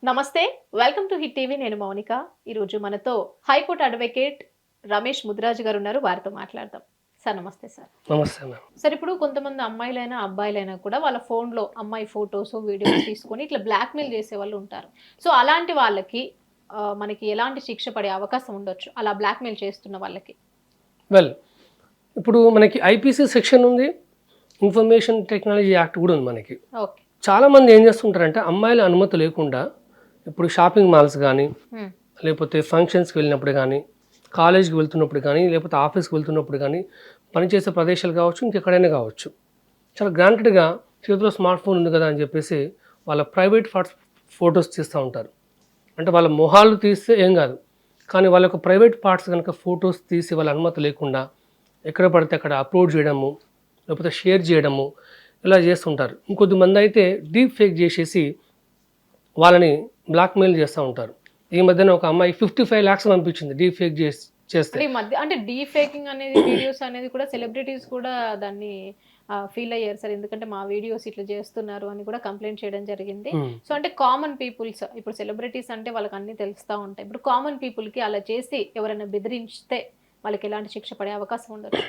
నమస్తే, welcome to hit TV. నేను మౌనిక. ఈరోజు మనతో హైకోర్టు అడ్వకేట్ రమేష్ ముదిరాజు గారు ఉన్నారు. వారితో మాట్లాడదాం. సార్ నమస్తే. సార్ నమస్తే మ్యామ్. సార్, ఇప్పుడు కొంతమంది అమ్మాయిలైనా అబ్బాయిలైనా కూడా వాళ్ళ ఫోన్లో అమ్మాయి ఫొటోస్ వీడియోస్ తీసుకొని ఇట్లా బ్లాక్మెయిల్ చేసే వాళ్ళు ఉంటారు. సో అలాంటి వాళ్ళకి మనకి ఎలాంటి శిక్ష పడే అవకాశం ఉండొచ్చు అలా బ్లాక్మెయిల్ చేస్తున్న వాళ్ళకి? వెల్, ఇప్పుడు మనకి ఐపీసీ సెక్షన్ ఉంది, ఇన్ఫర్మేషన్ టెక్నాలజీ యాక్ట్ కూడా ఉంది మనకి. ఓకే. చాలామంది ఏం చేస్తుంటారంటే అమ్మాయిల అనుమతి లేకుండా ఇప్పుడు షాపింగ్ మాల్స్ కానీ, లేకపోతే ఫంక్షన్స్కి వెళ్ళినప్పుడు కానీ, కాలేజ్కి వెళ్తున్నప్పుడు కానీ, లేకపోతే ఆఫీస్కి వెళ్తున్నప్పుడు కానీ, పనిచేసే ప్రదేశాలు కావచ్చు, ఇంకెక్కడైనా కావచ్చు, చాలా గ్రాంటెడ్గా చేతిలో స్మార్ట్ ఫోన్ ఉంది కదా అని చెప్పేసి వాళ్ళ ప్రైవేట్ ఫొటోస్ తీస్తూ ఉంటారు. అంటే వాళ్ళ మొహాలు తీస్తే ఏం కాదు, కానీ వాళ్ళ యొక్క ప్రైవేట్ పార్ట్స్ కనుక ఫొటోస్ తీసి వాళ్ళ అనుమతి లేకుండా ఎక్కడ పడితే అక్కడ అప్లోడ్ చేయడము, లేకపోతే షేర్ చేయడము, ఇలా చేస్తుంటారు. ఇంకొద్దిమంది అయితే డీప్ ఫేక్ చేసేసి వాళ్ళని బ్లాక్మెయిల్ చేస్తూ ఉంటారు. ఈ మధ్యన ఒక అమ్మాయి 55 lakhs పంపించింది డీప్ ఫేక్ చేస్తే. అంటే డీప్ ఫేకింగ్ అనేది వీడియోస్ అనేది కూడా సెలబ్రిటీస్ కూడా దాన్ని ఫీల్ అయ్యారు సార్. ఎందుకంటే మా వీడియోస్ ఇట్లా చేస్తున్నారు అని కూడా కంప్లైంట్ చేయడం జరిగింది. సో అంటే కామన్ పీపుల్స్, ఇప్పుడు సెలబ్రిటీస్ అంటే వాళ్ళకి అన్ని తెలుస్తూ ఉంటాయి. ఇప్పుడు కామన్ పీపుల్కి అలా చేసి ఎవరైనా బెదిరిస్తే వాళ్ళకి ఎలాంటి శిక్ష పడే అవకాశం ఉండదు?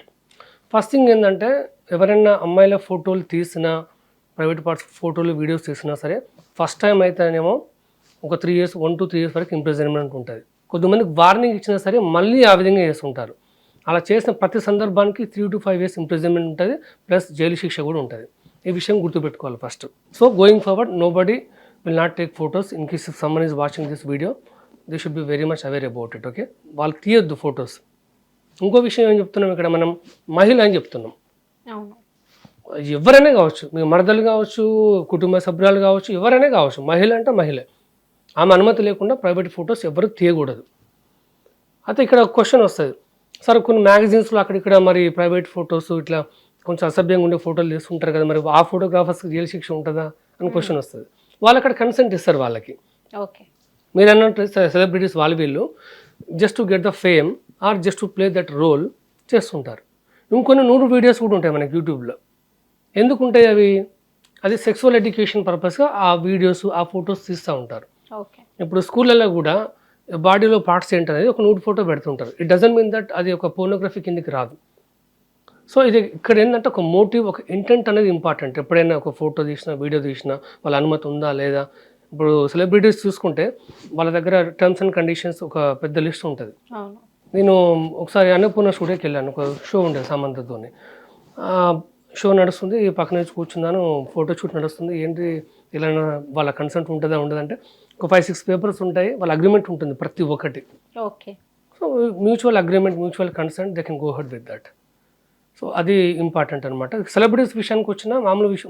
ఫస్ట్ థింగ్ ఏంటంటే, ఎవరైనా అమ్మాయిల ఫోటోలు తీసినా, ప్రైవేట్ పార్ట్స్ ఫోటోలు వీడియోస్ తీసినా సరే, ఫస్ట్ టైం అయితేనేమో ఒక 3 years 1 to 3 years వరకు ఇంప్రిజన్మెంట్ ఉంటుంది. కొద్దిమందికి వార్నింగ్ ఇచ్చినా సరే మళ్ళీ ఆ విధంగా చేస్తుంటారు. అలా చేసిన ప్రతి సందర్భానికి 3 to 5 years ఇంప్రిజన్మెంట్ ఉంటుంది, ప్లస్ జైలు శిక్ష కూడా ఉంటుంది. ఈ విషయం గుర్తుపెట్టుకోవాలి first. So going forward, nobody will not take photos in case if someone is watching this video. They should be very much aware about it. Okay, వాళ్ళు తీయొద్దు photos. ఇంకో విషయం ఏం చెప్తున్నాం ఇక్కడ, మనం మహిళ అని చెప్తున్నాం. ఎవరైనా కావచ్చు, మీ మరదలు కావచ్చు, కుటుంబ సభ్యురాలు కావచ్చు, ఎవరైనా కావచ్చు, మహిళ అంటే మహిళే. ఆమె అనుమతి లేకుండా ప్రైవేట్ ఫొటోస్ ఎవరు తీయకూడదు. అయితే ఇక్కడ ఒక క్వశ్చన్ వస్తుంది, సార్ కొన్ని మ్యాగజైన్స్లో అక్కడిక్కడ మరి ప్రైవేట్ ఫొటోస్ ఇట్లా కొంచెం అసభ్యంగా ఉండే ఫోటోలు తీసుకుంటారు కదా, మరి ఆ ఫోటోగ్రాఫర్స్కి జైలు శిక్ష ఉంటుందా అని క్వశ్చన్ వస్తుంది. వాళ్ళు అక్కడ కన్సెంట్ ఇస్తారు వాళ్ళకి. ఓకే, మీరు అన్నట్టు సెలబ్రిటీస్ వీళ్ళు just to get the fame or just to play that role చేస్తుంటారు. ఇంకొన్ని 100 వీడియోస్ కూడా ఉంటాయి మనకి యూట్యూబ్లో. ఎందుకు ఉంటాయి అవి? అది సెక్సువల్ ఎడ్యుకేషన్ పర్పస్గా ఆ వీడియోస్, ఆ ఫొటోస్ తీస్తూ ఉంటారు. ఇప్పుడు స్కూళ్ళల్లో కూడా బాడీలో పార్ట్స్ ఏంటనేది ఒక 100 ఫోటో పెడుతుంటారు. ఇట్ డజంట్ మీన్ దట్ అది ఒక పోర్నోగ్రఫీ కిందకి రాదు. సో ఇది ఇక్కడ ఏంటంటే ఒక మోటివ్, ఒక ఇంటెంట్ అనేది ఇంపార్టెంట్. ఎప్పుడైనా ఒక ఫోటో తీసినా, వీడియో తీసినా వాళ్ళ అనుమతి ఉందా లేదా. ఇప్పుడు సెలబ్రిటీస్ చూసుకుంటే వాళ్ళ దగ్గర టర్మ్స్ అండ్ కండిషన్స్ ఒక పెద్ద లిస్ట్ ఉంటుంది. నేను ఒకసారి అన్నపూర్ణ స్టూడియోకి వెళ్ళాను, ఒక షో ఉండేది సమంతతోని. షో నడుస్తుంది, పక్కన నుంచి కూర్చున్నాను, ఫోటో షూట్ నడుస్తుంది. ఏంటి ఇలా వాళ్ళ కన్సెంట్ ఉంటుందా ఉండదంటే ఒక 5-6 పేపర్స్ ఉంటాయి, వాళ్ళ అగ్రిమెంట్ ఉంటుంది ప్రతి ఒక్కటి. Okay. So mutual agreement, mutual consent, they can go head with that. So అది ఇంపార్టెంట్ అనమాట. సెలబ్రిటీస్ విషయానికి వచ్చినా,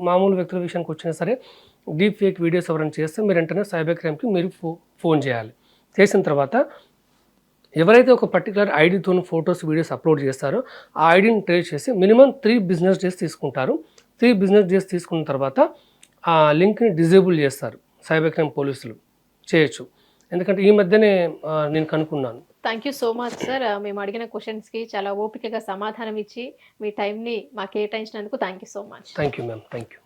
మామూలు వ్యక్తుల విషయానికి వచ్చినా సరే, డీప్ ఫేక్ వీడియోస్ ఎవరైనా చేస్తే మీరు వెంటనే సైబర్ క్రైమ్కి మీరు ఫోన్ చేయాలి. చేసిన తర్వాత ఎవరైతే ఒక పర్టికులర్ ఐడితో ఫొటోస్, వీడియోస్ అప్లోడ్ చేస్తారో ఆ ఐడిని ట్రేస్ చేసి మినిమం 3 business days తీసుకుంటారు. 3 business days తీసుకున్న తర్వాత ఆ లింక్ని డిజేబుల్ చేస్తారు. సైబర్ క్రైమ్ పోలీసులు చేయొచ్చు. ఎందుకంటే ఈ మధ్యనే నేను కనుక్కున్నాను. Thank you so much sir. మేము అడిగిన క్వశ్చన్స్కి చాలా ఓపికగా సమాధానం ఇచ్చి మీ టైంని మాకు కేటాయించినందుకు thank you so much. Thank you ma'am, thank you.